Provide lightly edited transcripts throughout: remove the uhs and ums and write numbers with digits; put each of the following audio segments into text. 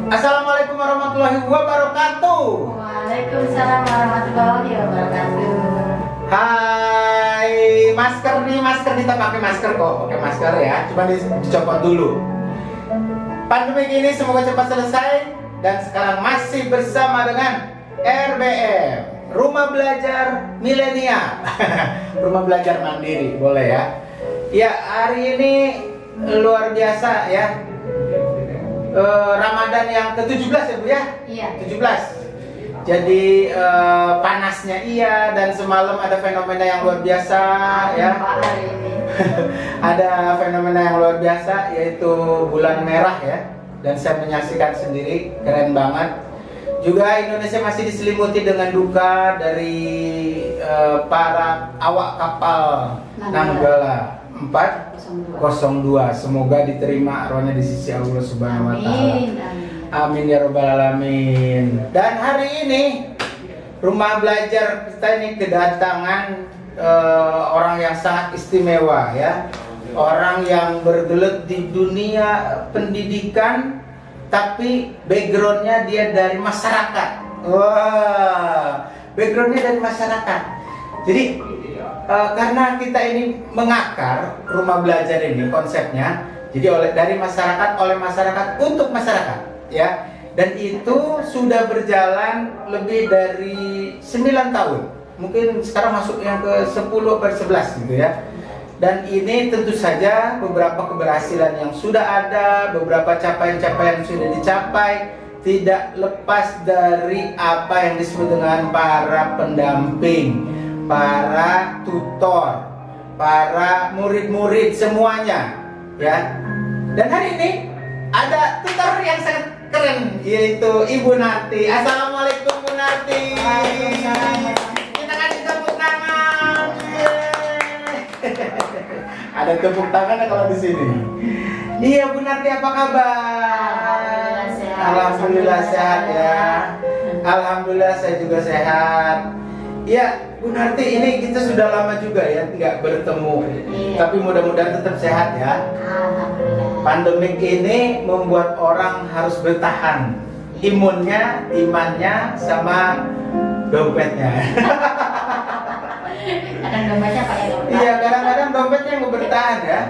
Assalamualaikum warahmatullahi wabarakatuh. Waalaikumsalam warahmatullahi wabarakatuh. Hai, masker kita pakai masker kok, pakai masker ya. Cuma dicopot dulu. Pandemi ini semoga cepat selesai dan sekarang masih bersama dengan RBM, Rumah Belajar Milenial. Rumah Belajar Mandiri, boleh ya. Ya, hari ini luar biasa ya. Ramadan yang ke-17 ya Bu ya? Iya. 17. Jadi panasnya iya, dan semalam ada fenomena yang luar biasa ya. Hari ini. Ada fenomena yang luar biasa yaitu bulan merah ya. Dan saya menyaksikan sendiri, keren banget. Juga Indonesia masih diselimuti dengan duka dari para awak kapal Nanggala 402. Semoga diterima arwahnya di sisi Allah Subhanahu wa taala. Amin ya rabbal alamin. Dan hari ini Rumah Belajar kita ini kedatangan orang yang sangat istimewa ya. Orang yang bergelut di dunia pendidikan, tapi backgroundnya dia dari masyarakat. Wah, backgroundnya dari masyarakat. Jadi karena kita ini mengakar Rumah Belajar ini konsepnya, jadi dari masyarakat, oleh masyarakat untuk masyarakat ya. Dan itu sudah berjalan lebih dari 9 tahun. Mungkin sekarang masuk yang ke 10 per 11 gitu ya. Dan ini tentu saja beberapa keberhasilan yang sudah ada, beberapa capaian-capaian yang sudah dicapai, tidak lepas dari apa yang disebut dengan para pendamping, para tutor, para murid-murid semuanya ya. Dan hari ini ada tutor yang sangat keren, yaitu Ibu Narti. Assalamualaikum Bu Narti. Kita kasih tepuk tangan. Ada tepuk tangan kalau di sini. Iya Bu Narti, apa kabar? Alhamdulillah sehat ya. Alhamdulillah saya juga sehat. Ya Bu Narti, ini kita sudah lama juga ya nggak bertemu. Iya. Tapi mudah-mudahan tetap sehat ya. Alhamdulillah. Pandemik ini membuat orang harus bertahan, imunnya, imannya, sama dompetnya. Kadang dompetnya pakai dompet. Iya, kadang-kadang dompetnya yang bertahan ya.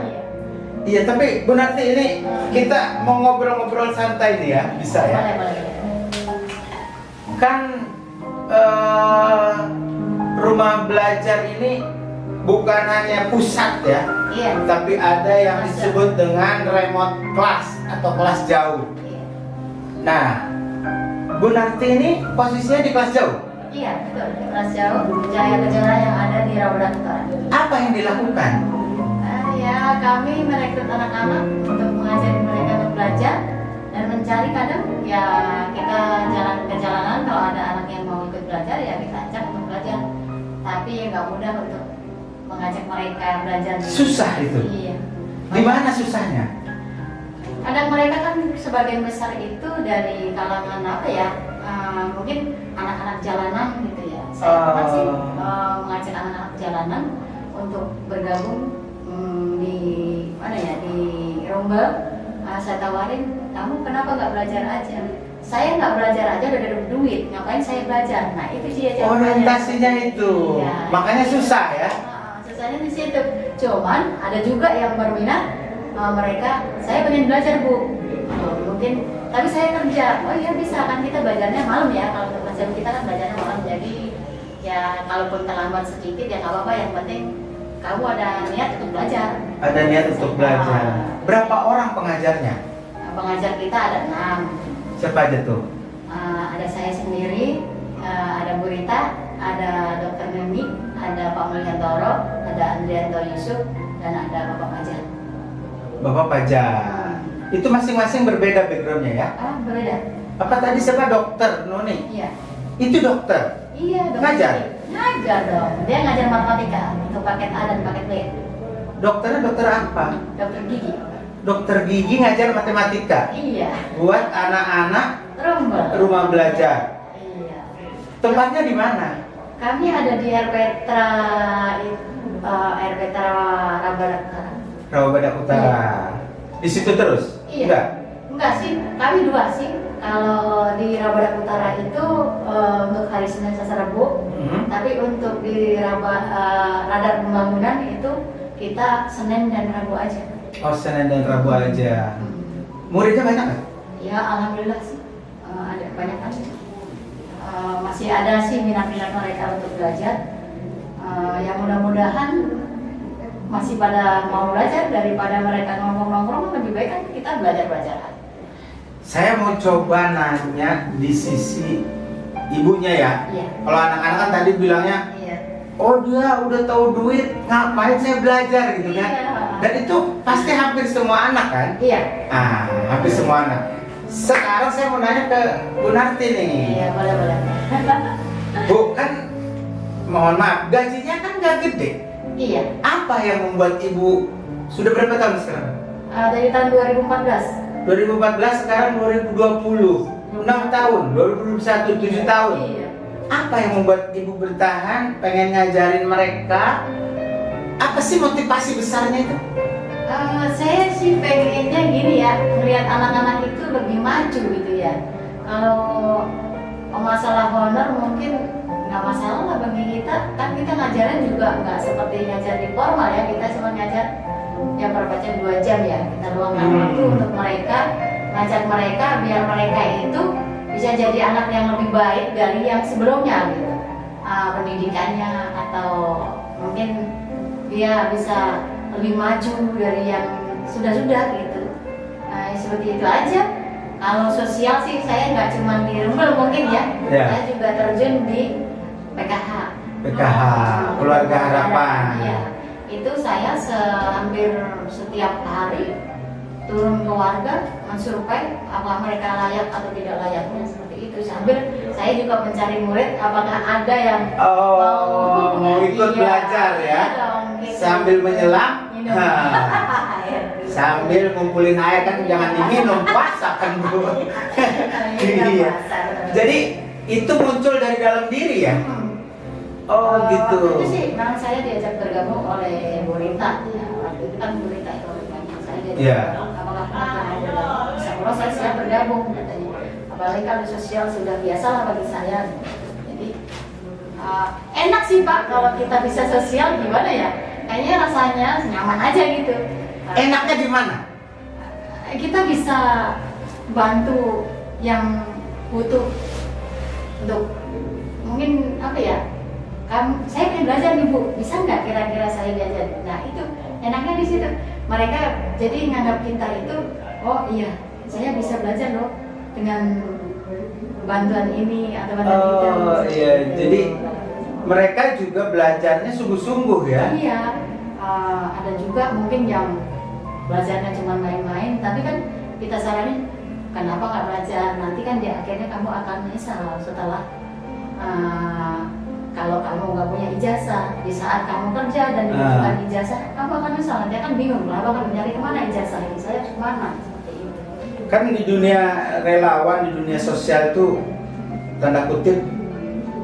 Iya, tapi Bu Narti, ini kita mau ngobrol-ngobrol santai nih ya, bisa ya? Boleh. Kan Rumah Belajar ini bukan hanya pusat ya, Iya. tapi ada yang disebut dengan remote class atau kelas jauh. Iya. Nah, Bu Narti ini posisinya di kelas jauh. Iya, betul. Di kelas jauh, Jaya Kejola yang ada di Rawadan Utara. Apa yang dilakukan? Ya, kami merekrut anak-anak untuk mengajari mereka untuk belajar dan mencari, kadang ya kita jalan ke jalanan, kalau ada anak yang mau ikut belajar ya kita ajak untuk belajar. Tapi ya nggak mudah untuk mengajak mereka belajar. Susah itu. Iya. Di mana susahnya? Kadang mereka kan sebagian besar itu dari kalangan apa ya? Mungkin anak-anak jalanan gitu ya. Saya pernah sih mengajak anak-anak jalanan untuk bergabung di mana ya, di Rombel. Saya tawarin, kamu kenapa nggak belajar aja? Saya nggak belajar aja udah dapat duit, ngapain saya belajar? Nah itu dia jawabannya. Orientasinya itu, Iya. makanya susah ya. Susahnya di situ. Cuman ada juga yang berminat, mereka, saya pengen belajar Bu. Mungkin, tapi saya kerja. Oh iya bisa, kan kita belajarnya malam ya. Kalau untuk belajar kita kan belajarnya malam, jadi ya kalaupun terlambat sedikit ya nggak apa-apa. Yang penting kamu ada niat untuk belajar. Ada niat untuk belajar. Berapa orang pengajarnya? Pengajar kita ada 6. Siapa aja tuh? Ada saya sendiri, ada Bu Rita, ada Dr. Neni, ada Pak Mulyantoro, ada Andrianto Yusuf, dan ada Bapak Fajar. Bapak Fajar. Itu masing-masing berbeda backgroundnya ya? Berbeda. Apa tadi siapa, dokter Noni? Iya. Itu dokter? Iya, dokter. Ngajar? Ngajar dong. Dia ngajar matematika untuk paket A dan paket B. Dokternya dokter apa? Dokter gigi. Dokter gigi ngajar matematika? Iya. Buat anak-anak Rombel. Rumah Belajar. Iya. Tempatnya di mana? Kami ada di RPTRA, RPTRA Rabadak Utara. Rawabadak Utara. Di situ terus? Iya. Enggak? Enggak sih, kami dua sih. Kalau di Rabadak Utara itu untuk hari Senin Selasa Rabu, tapi untuk di Radar Pembangunan itu kita Senin dan Rabu aja. Oh, Senin dan Rabu aja. Muridnya banyak nggak? Ya alhamdulillah sih, ada banyak kan. Masih ada sih minat-minat mereka untuk belajar. Yang mudah-mudahan masih pada mau belajar daripada mereka nongkrong-nongkrong, lebih baik kan kita belajar-belajar. Saya mau coba nanya di sisi ibunya ya. Iya. Kalau anak-anak kan tadi bilangnya, Iya. oh dia udah tahu duit, ngapain saya belajar gitu kan? Iya. Dan itu pasti hampir semua anak kan? Iya. Hampir semua anak. Sekarang saya mau nanya ke Bu Narti nih. Iya, boleh. Bu, kan mohon maaf, gajinya kan nggak gede. Iya. Apa yang membuat ibu sudah berapa tahun sekarang? Dari tahun 2014. 2014, sekarang 2020, 6 tahun, 2021, 7 tahun. Iya. Apa yang membuat ibu bertahan, pengen ngajarin mereka? Apa sih motivasi besarnya itu? Saya sih pengennya gini ya, melihat anak-anak itu lebih maju gitu ya. Kalau masalah honor mungkin nggak masalah lah bagi kita, kan kita ngajarin juga nggak seperti ngajar di formal ya, kita cuma ngajar yang berbaca 2 jam ya, kita luangkan waktu untuk mereka, ngajak mereka biar mereka itu bisa jadi anak yang lebih baik dari yang sebelumnya gitu. Pendidikannya atau mungkin dia bisa lebih maju dari yang sudah-sudah gitu. Seperti itu aja. Kalau sosial sih saya nggak cuma di Rembel mungkin ya, saya juga terjun di PKH. PKH, Keluarga Harapan. Iya. Itu saya hampir setiap hari turun ke warga mensurvei apakah mereka layak atau tidak layaknya, seperti itu. Sambil saya juga mencari murid apakah ada yang mau ikut belajar ya, iya dong, gitu. sambil menyelam, Minum. sambil ngumpulin air kan jangan diminum, puasa kan Bu. Iya. Jadi itu muncul dari dalam diri ya. Oh gitu. Itu sih, memang saya diajak bergabung oleh Bu Rita. Ya, waktu itu kan Bu Rita itu orangnya. Saya diajak bergabung, apakah pernah bergabung? Insya saya siap bergabung katanya. Apalagi kalau sosial sudah biasa lah bagi saya. Jadi enak sih Pak kalau kita bisa sosial, gimana ya? Kayaknya rasanya nyaman aja gitu. Enaknya di mana? Kita bisa bantu yang butuh untuk mungkin apa ya? Saya pengen belajar nih Bu, bisa nggak kira-kira saya belajar? Nah itu enaknya di situ. Mereka jadi nganggap kita itu, oh iya, saya bisa belajar loh dengan bantuan ini atau bantuan itu. Oh iya, jadi mereka juga belajarnya sungguh-sungguh ya? Iya, ada juga mungkin yang belajarnya cuma main-main, tapi kan kita saranin kenapa nggak belajar? Nanti kan di akhirnya kamu akan menyesal setelah kalau kamu nggak punya ijazah, di saat kamu kerja dan dibutuhkan ijazah, kamu akan menyesal. Dia kan bingung, kenapa kan mencari kemana ijazah ini? Saya harus kemana? Seperti itu. Kan di dunia relawan, di dunia sosial itu tanda kutip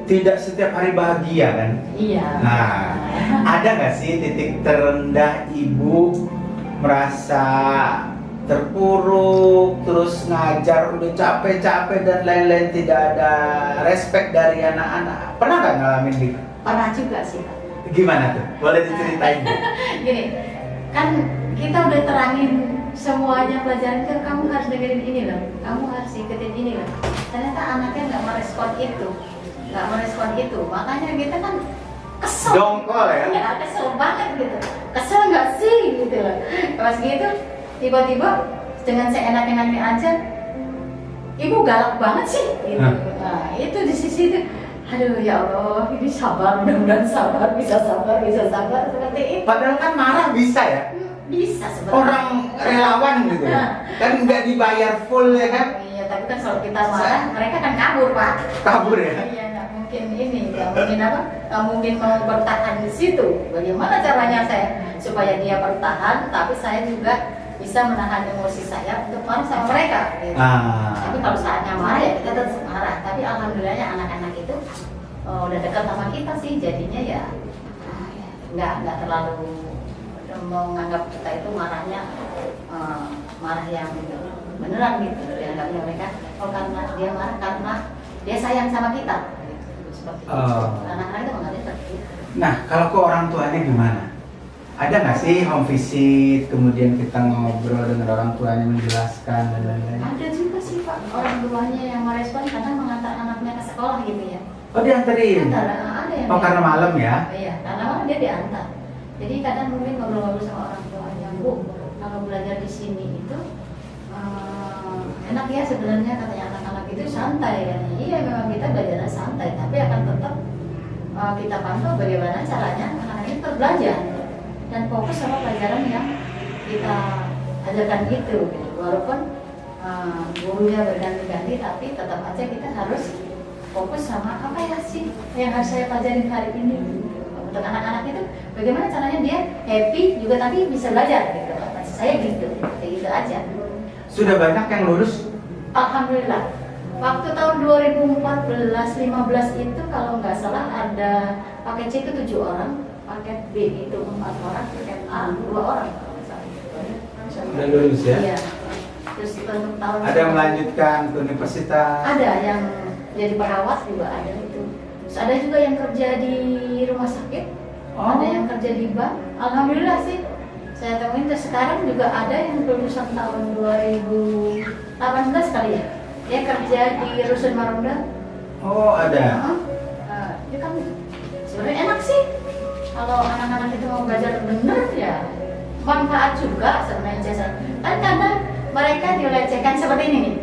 tidak setiap hari bahagia kan? Iya. Nah, ada nggak sih titik terendah ibu merasa terpuruk, terus ngajar udah capek-capek dan lain-lain, tidak ada respect dari anak-anak? Pernah nggak ngalamin gitu? Pernah juga sih Pak. Gimana tuh? Boleh diceritain Bu? Gini, kan kita udah terangin semuanya pelajaran itu, kamu harus dengerin ini loh, kamu harus ikutin ini loh. Ternyata anaknya nggak merespon itu, makanya kita kan kesel. Dongkol ya? Ya, kesel banget gitu. Kesel nggak sih gitu loh. Pas gitu, tiba-tiba dengan seenak-enaknya aja, ibu galak banget sih. Gitu. Nah, itu di sisi itu. Aduh ya Allah, ini sabar, mudah-mudahan sabar, bisa sabar seperti itu. Padahal kan marah bisa ya? Bisa sebenarnya. Orang relawan gitu ya? Kan nggak dibayar full ya kan? Iya, tapi kan kalau kita marah, mereka kan kabur Pak. Kabur ya? Iya, nggak mungkin ini, nggak mungkin apa? Nggak mungkin mau bertahan di situ. Bagaimana caranya saya supaya dia bertahan, tapi saya juga bisa menahan emosi saya untuk marah sama mereka. Gitu. Tapi kalau saatnya marah ya kita tetap marah. Tapi alhamdulillahnya anak-anak itu udah dekat sama kita sih, jadinya ya nggak terlalu menganggap kita itu marahnya marah yang beneran gitu. Dianggapnya mereka, oh karena dia marah karena dia sayang sama kita. Gitu. Seperti itu. Anak-anak itu menganggap seperti itu. Nah, kalau ke orang tuanya gimana? Ada nggak sih home visit, kemudian kita ngobrol dengan orang tuanya menjelaskan dan lain-lain? Ada juga sih Pak, orang tuanya yang merespon kadang mengantar anaknya ke sekolah gitu ya. Oh, dianterin? Ada yang Oh, karena malam ya? Iya, karena malam dia diantar. Jadi kadang mungkin ngobrol-ngobrol sama orang tuanya, Bu, kalau belajar di sini itu enak ya sebenarnya, katanya anak-anak itu santai kan. Iya, memang kita belajarnya santai, tapi akan tetap kita pantau bagaimana caranya anak-anak ini tetap belajar dan fokus sama pelajaran yang kita ajarkan gitu. Walaupun gurunya berganti-ganti, tapi tetap aja kita harus fokus sama apa ya sih yang harus saya pelajarin hari ini. Untuk anak-anak itu bagaimana caranya dia happy juga tapi bisa belajar gitu. Maksud saya gitu, kayak gitu aja. Sudah banyak yang lulus? Alhamdulillah. Waktu tahun 2014-15 itu kalau nggak salah ada paket C itu 7 orang, paket B itu 4 orang, paket A 2 orang kalau nggak salah. Sudah lulus ya? Iya. Terus untuk tahun Ada yang melanjutkan ke universitas? Ada yang jadi perawat juga ada itu. Terus ada juga yang kerja di rumah sakit, ada yang kerja di bank. Alhamdulillah sih. Saya temuin terus sekarang juga ada yang lulusan tahun 2018 kali ya. Dia kerja di Rusun Marunda. Oh, ada. Dia kan sebenarnya enak sih. Kalau anak-anak itu mau belajar bener ya manfaat juga sebenarnya ijazah. Kan kadang mereka dilecehkan seperti ini nih.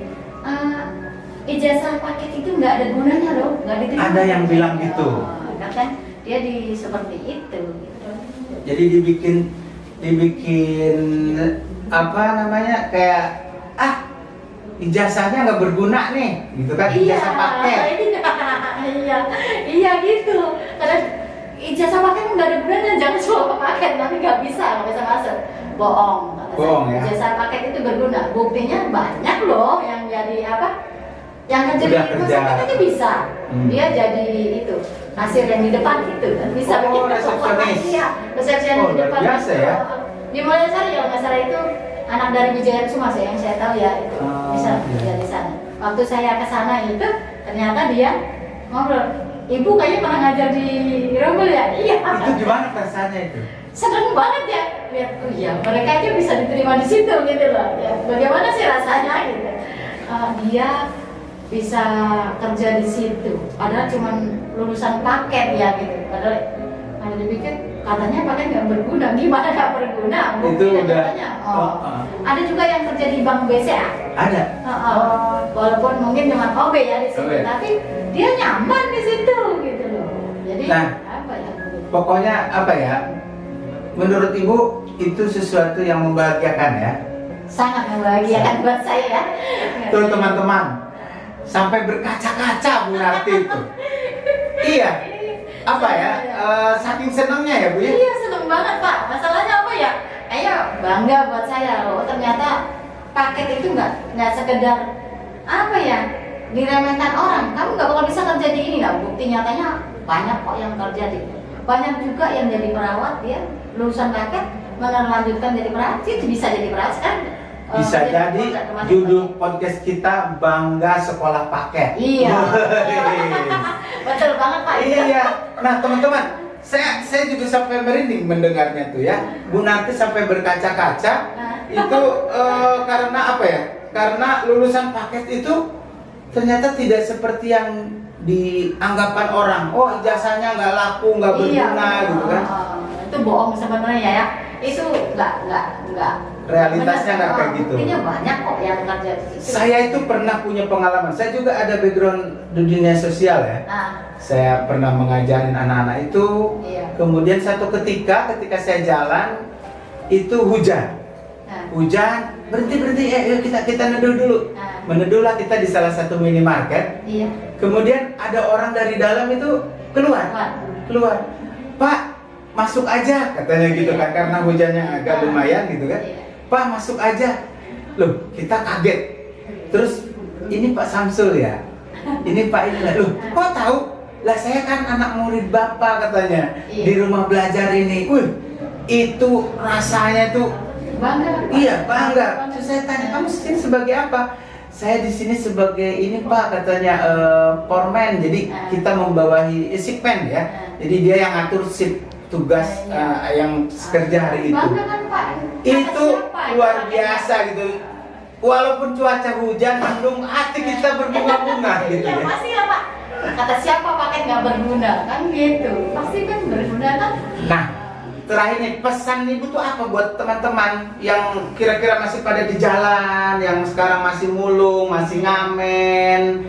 Ijazah paket itu nggak ada gunanya loh, nggak diterima. Ada yang bilang gitu. Kan dia seperti itu. Gitu. Jadi dibikin apa namanya, kayak ijazahnya nggak berguna nih, gitu kan? Ijazah paket. Iya gitu. Karena ijazah paket nggak ada gunanya, jangan cuma paket, nanti nggak bisa masuk. Bohong. Bohong ya. Ijazah paket itu berguna. Buktinya banyak loh yang jadi apa? Yang kerja di rumah sakit aja bisa. Dia jadi itu kasir yang di depan gitu kan, bisa Oh, bikin resepsionis. Iya, resepsionis di depan. Biasa ya. Di Mulyasari kalau nggak salah itu anak dari Wijaya Kusuma yang saya tahu ya itu bisa kerja di sana. Waktu saya ke sana itu ternyata dia ngobrol, Ibu kayaknya pernah ngajar di Rombel ya? Iya. Itu gimana rasanya itu? Seneng banget ya lihat, oh iya mereka aja bisa diterima di situ gitu loh. Ya, bagaimana sih rasanya gitu? Dia bisa kerja di situ, padahal cuma lulusan paket ya gitu. Padahal kalau dipikir katanya paket nggak berguna, gimana nggak berguna? Itu udah. Katanya, ada juga yang kerja di bank BCA. Ada. Walaupun mungkin cuma OB ya di situ, tapi dia nyaman di situ gitu loh. Jadi apa ya? Pokoknya apa ya? Menurut Ibu itu sesuatu yang membahagiakan ya? Sangat membahagiakan buat saya ya. Tuh teman-teman, sampai berkaca-kaca Bu Narti itu. Iya. Apa ya? Saking senangnya ya Bu ya? Iya seneng banget Pak. Masalahnya apa ya? Ayo bangga buat saya loh. Ternyata paket itu nggak sekedar apa ya? Diremehkan orang. Kamu nggak bakal bisa kerja di ini nggak? Bukti nyatanya banyak kok yang kerja di. Banyak juga yang jadi perawat dia lulusan paket melanjutkan jadi perawat, itu bisa jadi perawat kan? Bisa jadi judul podcast kita Bangga Sekolah Paket. Iya. Betul banget Pak. Iya. Nah teman-teman, saya juga sampai merinding mendengarnya tuh ya. Bu Narti sampai berkaca-kaca. Itu karena apa ya? Karena lulusan paket itu ternyata tidak seperti yang dianggapan orang. Oh ijazahnya nggak laku, nggak berguna gitu kan? Itu bohong sebenarnya ya. Itu nggak. Realitasnya nggak kayak gitu. Buktinya banyak kok yang kerja di situ. Saya itu pernah punya pengalaman. Saya juga ada background di dunia sosial ya. Saya pernah mengajarin anak-anak itu. Iya. Kemudian satu ketika saya jalan itu hujan. Hujan, berhenti, ayo kita neduh dulu. Meneduhlah kita di salah satu minimarket. Iya. Kemudian ada orang dari dalam itu keluar. Pak, masuk aja katanya gitu kan, karena hujannya agak lumayan gitu kan. Pak, masuk aja. Loh, kita kaget. Terus ini Pak Samsul ya. Ini Pak ini lah. Loh, kok tahu? Lah saya kan anak murid Bapak katanya di rumah belajar ini. itu rasanya tuh Bangga. iya bangga. Terus saya tanya, kamu sini sebagai apa? Saya di sini sebagai ini Pak, katanya foreman. Jadi kita membawahi shipment ya. Jadi dia yang ngatur shift tugas yang kerja hari itu. Bangga kan Pak? Itu Siapa? luar biasa gitu. Walaupun cuaca hujan, mendung, hati kita berbunga-bunga gitu Ya ya. pasti lah Pak. Kata siapa pakai nggak berguna kan gitu. Pasti kan berguna kan. Nah, terakhir nih pesan ibu tuh apa buat teman-teman yang kira-kira masih pada di jalan, yang sekarang masih mulung, masih ngamen,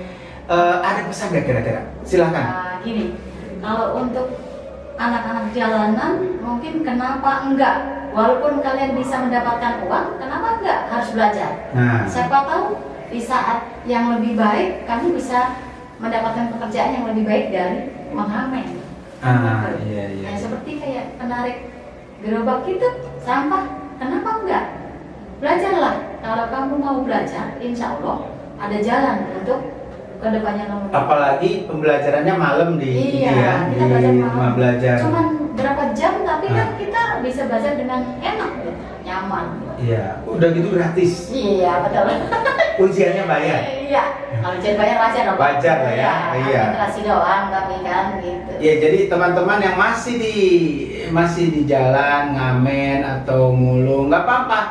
ada pesan nggak kira-kira? Silahkan. Gini, kalau untuk anak-anak jalanan mungkin kenapa enggak? Walaupun kalian bisa mendapatkan uang, kenapa enggak harus belajar? Nah, Siapa tahu di saat yang lebih baik kamu bisa mendapatkan pekerjaan yang lebih baik dari mengamen. iya. Ya, seperti kayak penarik gerobak itu sampah, kenapa enggak? Belajarlah. Kalau kamu mau belajar, insya Allah ada jalan untuk kedepannya kamu. Apalagi pembelajarannya malam di Iya, ini kita di belajar rumah malam. belajar. Cuman berapa jam, tapi kan kita bisa belajar dengan enak, gitu, nyaman. Iya, udah gitu gratis. Iya, betul. Ujiannya bayar. Iya, kalau jadi bayar wajar dong. Wajar lah ya, iya. Administrasi doang, tapi kan gitu. Ya, jadi teman-teman yang masih di jalan ngamen atau mulung, nggak apa-apa.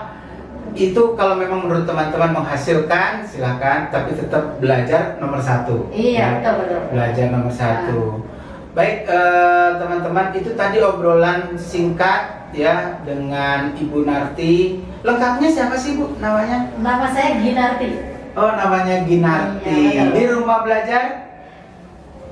Itu kalau memang menurut teman-teman menghasilkan, silakan. Tapi tetap belajar nomor satu. Iya, betul. Belajar nomor satu. Baik, teman-teman, itu tadi obrolan singkat ya dengan Ibu Narti. Lengkapnya siapa sih Bu namanya? Nama saya Ginarti. Oh, namanya Ginarti. Iya, betul. Di rumah belajar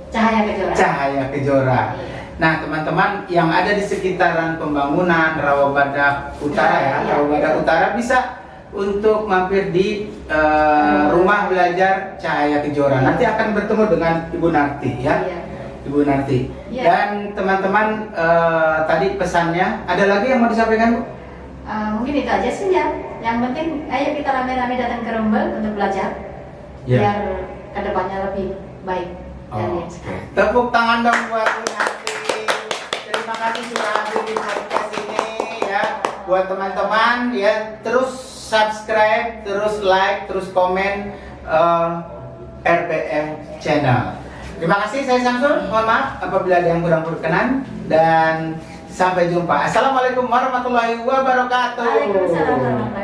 Cahaya Kejora. Cahaya Kejora. Iya. Nah, teman-teman yang ada di sekitaran pembangunan Rawabadak Utara ya, Iya. Rawabadak Utara bisa untuk mampir di rumah belajar Cahaya Kejora. Nanti akan bertemu dengan Ibu Narti ya. Iya. Ibu Narti. Iya. Dan teman-teman tadi pesannya, ada lagi yang mau disampaikan Bu? Mungkin itu aja sih ya. Yang penting ayo kita rame-rame datang ke Rumbel untuk belajar. Ya. Biar kedepannya lebih baik dari yang sekarang. Tepuk tangan dong buat Bu Narti. Terima kasih sudah hadir di podcast ini ya. Buat teman-teman ya, terus subscribe, terus like, terus komen RPM Channel. Terima kasih, saya Samsul. Mohon maaf apabila ada yang kurang berkenan dan sampai jumpa. Assalamualaikum warahmatullahi wabarakatuh. Waalaikumsalam warahmatullahi wabarakatuh.